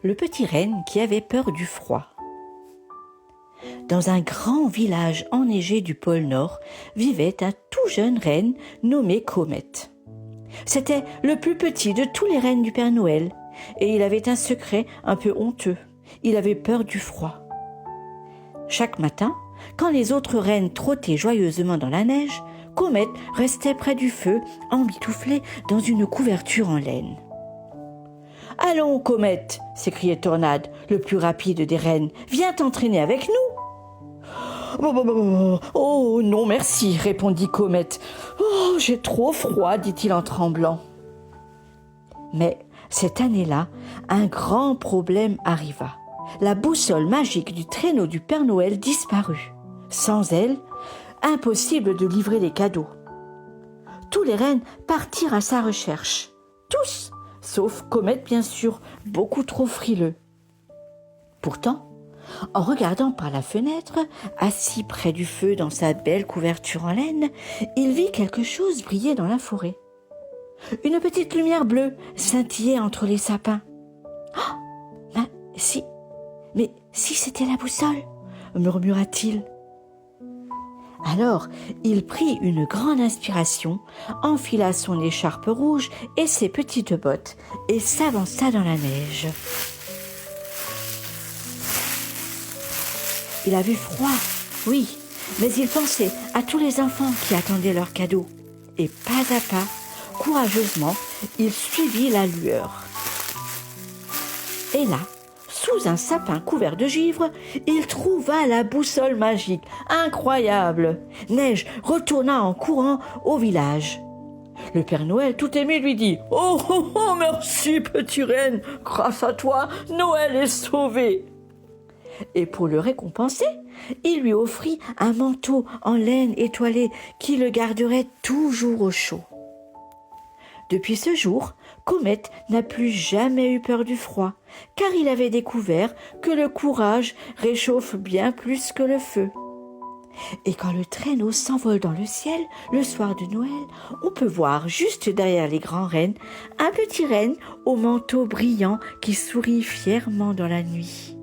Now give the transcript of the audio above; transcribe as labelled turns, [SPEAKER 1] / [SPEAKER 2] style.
[SPEAKER 1] le petit renne qui avait peur du froid. Dans un grand village enneigé du pôle Nord vivait un tout jeune renne nommé Comet. C'était le plus petit de tous les rennes du Père Noël et il avait un secret un peu honteux. Il avait peur du froid. Chaque matin, quand les autres rennes trottaient joyeusement dans la neige, Comet restait près du feu, emmitouflé dans une couverture en laine. « Allons, Comet !» s'écriait Tornade, le plus rapide des rennes. « Viens t'entraîner avec nous !»« Oh non, merci !» répondit Comet. « Oh, j'ai trop froid !» dit-il en tremblant. Mais cette année-là, un grand problème arriva. La boussole magique du traîneau du Père Noël disparut. Sans elle, impossible de livrer les cadeaux. Tous les rennes partirent à sa recherche. Tous, sauf Comet bien sûr, beaucoup trop frileux. Pourtant, en regardant par la fenêtre, assis près du feu dans sa belle couverture en laine, il vit quelque chose briller dans la forêt. Une petite lumière bleue scintillait entre les sapins. « Oh, mais si c'était la boussole !» murmura-t-il. Alors, il prit une grande inspiration, enfila son écharpe rouge et ses petites bottes et s'avança dans la neige. Il avait froid, oui, mais il pensait à tous les enfants qui attendaient leurs cadeaux. Et pas à pas, courageusement, il suivit la lueur. Et là, sous un sapin couvert de givre, il trouva la boussole magique. Incroyable! Neige retourna en courant au village. Le Père Noël, tout ému, lui dit « Oh, oh, oh, merci, petit renne! Grâce à toi, Noël est sauvé !» Et pour le récompenser, il lui offrit un manteau en laine étoilée qui le garderait toujours au chaud. Depuis ce jour, Comet n'a plus jamais eu peur du froid, car il avait découvert que le courage réchauffe bien plus que le feu. Et quand le traîneau s'envole dans le ciel, le soir de Noël, on peut voir juste derrière les grands rennes un petit renne au manteau brillant qui sourit fièrement dans la nuit.